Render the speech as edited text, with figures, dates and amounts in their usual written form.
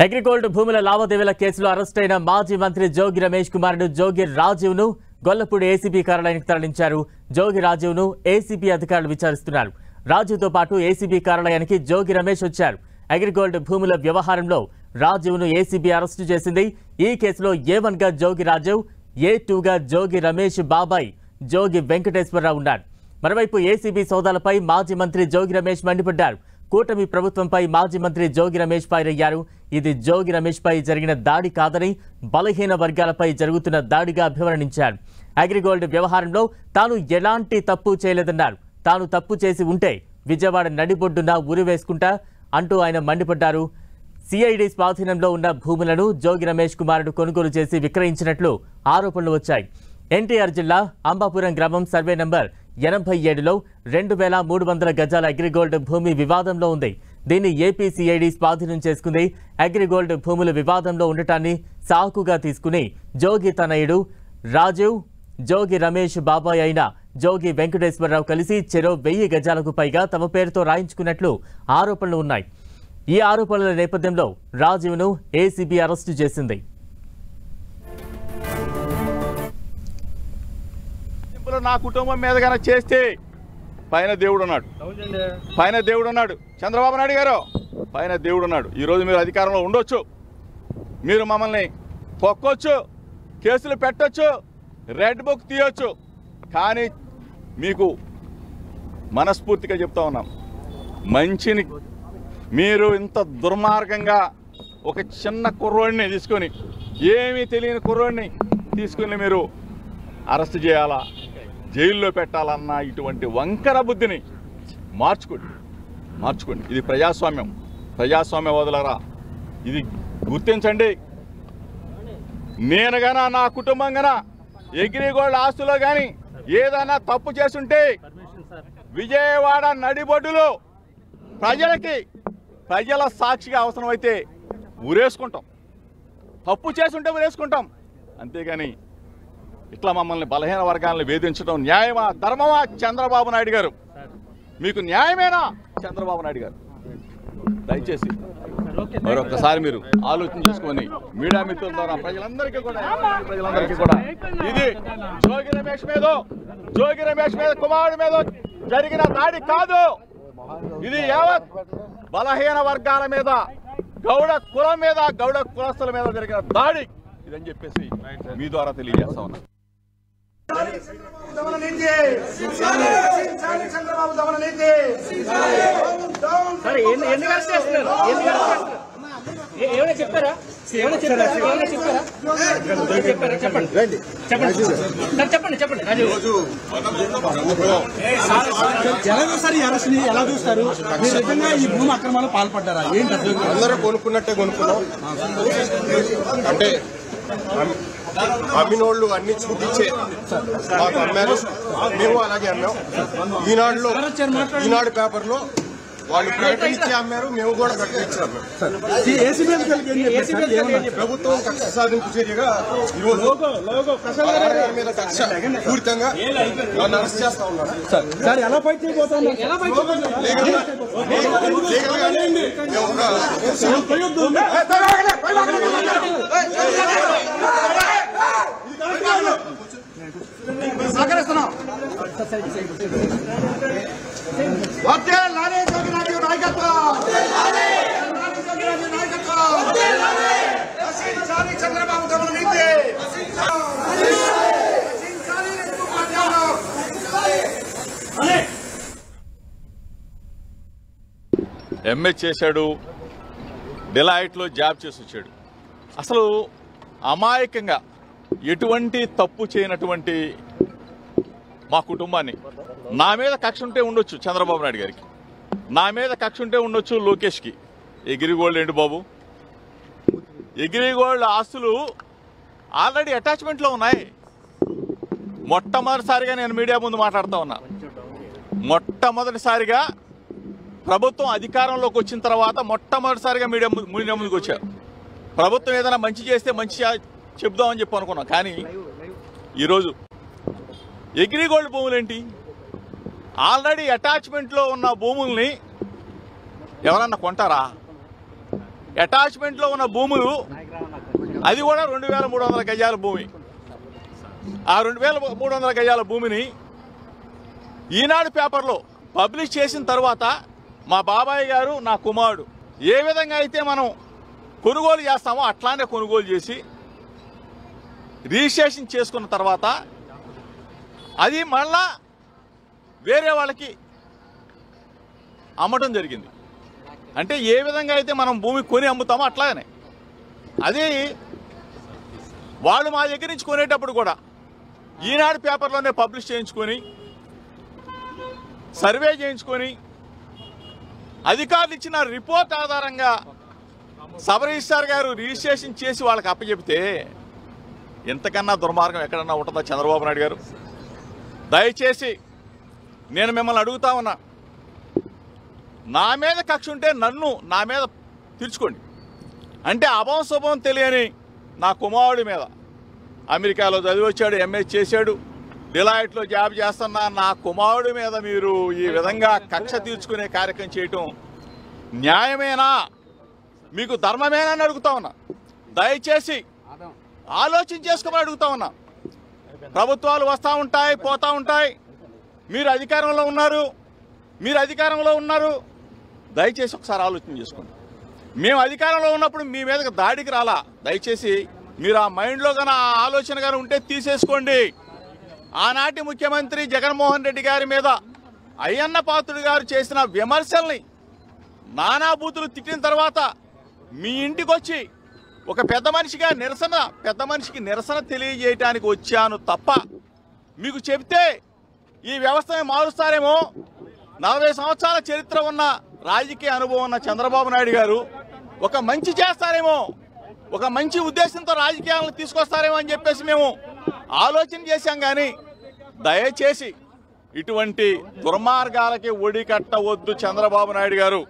అగ్రిగోల్డ్ భూముల లావాదేవీల కేసులో అరెస్టైన మాజీ మంత్రి జోగి రమేష్ కుమారుడు జోగి రాజీవ్ను గొల్లపూడి ఏసీబీ కార్యాలయానికి తరలించారు. జోగి రాజీవ్ను ఏసీబీ అధికారులు విచారిస్తున్నారు. రాజీవ్తో పాటు ఏసీబీ కార్యాలయానికి జోగి రమేష్ వచ్చారు. అగ్రిగోల్డ్ భూముల వ్యవహారంలో రాజీవ్ను ఏసీబీ అరెస్టు చేసింది. ఈ కేసులో A1 గా జోగి రాజీవ్, A2 గా జోగి రమేష్ బాబాయ్ జోగి వెంకటేశ్వరరావు ఉన్నారు. మరోవైపు ఏసీబీ సోదాలపై మాజీ మంత్రి జోగి రమేష్ మండిపడ్డారు. కూటమి ప్రభుత్వంపై మాజీ మంత్రి జోగి రమేష్ ఫైర్ అయ్యారు. ఇది జోగి రమేష్ పై జరిగిన దాడి కాదని బలహీన వర్గాలపై జరుగుతున్న దాడిగా అభివర్ణించారు. అగ్రిగోల్డ్ వ్యవహారంలో తాను ఎలాంటి తప్పు చేయలేదన్నారు. తాను తప్పు చేసి ఉంటే విజయవాడ నడిబొడ్డున ఉరివేసుకుంటా అంటూ ఆయన మండిపడ్డారు. సిఐడి స్వాధీనంలో ఉన్న భూములను జోగి రమేష్ కుమారుడు కొనుగోలు చేసి విక్రయించినట్లు ఆరోపణలు వచ్చాయి. ఎన్టీఆర్ జిల్లా అంబాపురం గ్రామం సర్వే నంబర్ 87లో 2300 గజాల అగ్రిగోల్డ్ భూమి వివాదంలో ఉంది. దీన్ని ఏపీ సిఐడి స్వాధీనం చేసుకుంది. అగ్రిగోల్డ్ భూముల వివాదంలో ఉండటాన్ని సాకుగా తీసుకుని జోగి తనయుడు రాజీవ్, జోగి రమేష్ బాబాయ్ అయిన జోగి వెంకటేశ్వరరావు కలిసి చెరో 1000 గజాలకు పైగా తమ పేరుతో రాయించుకున్నట్లు ఆరోపణలు ఉన్నాయి. ఈ ఆరోపణల నేపథ్యంలో రాజీవ్ను ఏసీబీ అరెస్టు చేసింది. నా కుటుంబం మీదగానే చేస్తే పైన దేవుడు ఉన్నాడు. చంద్రబాబు నాయుడు గారు పైన దేవుడు ఉన్నాడు. ఈరోజు మీరు అధికారంలో ఉండొచ్చు, మీరు మమ్మల్ని పొక్కొచ్చు, కేసులు పెట్టొచ్చు, రెడ్ బుక్ తీయొచ్చు. కానీ మీకు మనస్ఫూర్తిగా చెప్తా ఉన్నాం, మంచిని మీరు ఇంత దుర్మార్గంగా ఒక చిన్న కుర్రోడిని తీసుకొని, ఏమీ తెలియని కుర్రోడిని తీసుకుని మీరు అరెస్ట్ చేయాలా, జైల్లో పెట్టాలన్న ఇటువంటి వంకర బుద్ధిని మార్చుకోండి. ఇది ప్రజాస్వామ్యవాదులారా, ఇది గుర్తించండి. నేను గానా నా కుటుంబం గానా అగ్రిగోల్డ్ ఆస్తులో కానీ ఏదైనా తప్పు చేస్తుంటే విజయవాడ నడిబొడ్డులో ప్రజల సాక్షిగా అవసరమైతే ఊరేసుకుంటాం. తప్పు చేస్తుంటే ఊరేసుకుంటాం. అంతేగాని ఇట్లా మమ్మల్ని బలహీన వర్గాలను వేధించడం న్యాయమా, ధర్మమా? చంద్రబాబు నాయుడు గారు, మీకు న్యాయమేనా? చంద్రబాబు నాయుడు గారు, దయచేసి మరొకసారి మీరు ఆలోచన చేసుకొని మీడియా మిత్రుల ద్వారా ప్రజలందరికీ కూడా ఇది జోగి రమేష్ మీద కుమారుడి మీద జరిగిన దాడి కాదు. ఇది యావత్ బలహీన వర్గాల మీద, గౌడ కులం మీద, గౌడ కులస్తుల మీద జరిగిన దాడి ఇదని చెప్పేసి మీ ద్వారా తెలియజేస్తా ఉన్నా. ఎలా చూస్తారు? నిజంగా ఈ భూమి అక్రమాలు పాల్పడ్డారా? ఏంటి అందరూ కొనుక్కున్నట్టే కొనుక్కున్నాం అంటే అమ్మినోళ్ళు అన్ని చూపించే మాకు అమ్మారు, మేము అలాగే అమ్మాం. ఈనాడు పేపర్లో వాళ్ళు ప్రకటించి అమ్మారు, మేము కూడా ప్రకటించి అమ్మాం. ప్రభుత్వం కక్ష సాధింపు చర్యగా ఈరోజు మీద కక్ష పూర్తిగా నన్ను అరెస్ట్ చేస్తా ఉన్నారు. ఎలా ఫైట్ చేయబోతున్నారు? సహకరిస్తున్నాం. చంద్రబాబు ఎంఏ చేశాడు, డిలైట్లో జాబ్ చేసి వచ్చాడు. అసలు అమాయకంగా ఎటువంటి తప్పు చేయనటువంటి మా కుటుంబాన్ని, నా మీద కక్ష ఉంటే ఉండొచ్చు చంద్రబాబు నాయుడు గారికి, నా మీద కక్ష ఉంటే ఉండొచ్చు లోకేష్కి. అగ్రిగోల్డ్ ఏంటి బాబు? అగ్రిగోల్డ్ ఆస్తులు ఆల్రెడీ అటాచ్మెంట్లో ఉన్నాయి. మొట్టమొదటిసారిగా నేను మీడియా ముందు మాట్లాడుతూ ఉన్నా. మొట్టమొదటిసారిగా ప్రభుత్వం అధికారంలోకి వచ్చిన తర్వాత మొట్టమొదటిసారిగా మీడియా ముందుకు వచ్చారు. ప్రభుత్వం ఏదైనా మంచి చేస్తే మంచి చెప్దామని చెప్పి అనుకున్నాం. కానీ ఈరోజు అగ్రిగోల్డ్ భూములేంటి? ఆల్రెడీ అటాచ్మెంట్లో ఉన్న భూముల్ని ఎవరన్నా కొంటారా? అటాచ్మెంట్లో ఉన్న భూములు, అది కూడా 2300 గజాల భూమి. ఆ 2300 గజాల భూమిని ఈనాడు పేపర్లో పబ్లిష్ చేసిన తర్వాత మా బాబాయ్ గారు, నా కుమారుడు ఏ విధంగా అయితే మనం కొనుగోలు చేస్తామో అట్లానే కొనుగోలు చేసి రిజిస్ట్రేషన్ చేసుకున్న తర్వాత అది మళ్ళా వేరే వాళ్ళకి అమ్మటం జరిగింది. అంటే ఏ విధంగా అయితే మనం భూమి కొని అమ్ముతామో అట్లానే అది వాళ్ళు మా దగ్గర నుంచి కొనేటప్పుడు కూడా ఈనాడు పేపర్లోనే పబ్లిష్ చేయించుకొని సర్వే చేయించుకొని అధికారులు ఇచ్చిన రిపోర్ట్ ఆధారంగా సబ్ రిజిస్ట్రార్ గారు రిజిస్ట్రేషన్ చేసి వాళ్ళకి అప్పచెప్తే ఎంతకన్నా దుర్మార్గం ఎక్కడన్నా ఉంటుందా చంద్రబాబు నాయుడు గారు? దయచేసి నేను మిమ్మల్ని అడుగుతా ఉన్నా, నా మీద కక్ష ఉంటే నా మీద తీర్చుకోండి. అంటే అభం శుభం తెలియని నా కుమారుడి మీద, అమెరికాలో చదివి వచ్చాడు, ఎంఏ చేశాడు, డిలాయిట్లో జాబ్ చేస్తున్న నా కుమారుడి మీద మీరు ఈ విధంగా కక్ష తీర్చుకునే కార్యక్రమం చేయటం న్యాయమేనా, మీకు ధర్మమేనా అని అడుగుతా ఉన్నా. దయచేసి ఆలోచన చేసుకోమని అడుగుతా ఉన్నా. ప్రభుత్వాలు వస్తూ ఉంటాయి, పోతూ ఉంటాయి. మీరు అధికారంలో ఉన్నారు, దయచేసి ఒకసారి ఆలోచన చేసుకోండి. మేము అధికారంలో ఉన్నప్పుడు మీ మీదకి దాడికి రాలా. దయచేసి మీరు ఆ మైండ్లో కానీ ఆ ఆలోచన కానీ ఉంటే తీసేసుకోండి. ఆనాటి ముఖ్యమంత్రి జగన్మోహన్ రెడ్డి గారి మీద అయ్యన్న పాత్రుడు గారు చేసిన విమర్శల్ని నానా బూతులు తిట్టిన తర్వాత మీ ఇంటికి వచ్చి ఒక పెద్ద మనిషికి నిరసన తెలియజేయటానికి వచ్చాను తప్ప మీకు చెప్తే ఈ వ్యవస్థని మారుస్తారేమో, 40 సంవత్సరాల చరిత్ర ఉన్న రాజకీయ అనుభవం ఉన్న చంద్రబాబు నాయుడు గారు ఒక మంచి చేస్తారేమో, ఒక మంచి ఉద్దేశంతో రాజకీయాలను తీసుకొస్తారేమో అని చెప్పేసి మేము ఆలోచన చేశాం. కానీ దయచేసి ఇటువంటి దుర్మార్గాలకి ఒడి కట్టవద్దు చంద్రబాబు నాయుడు గారు.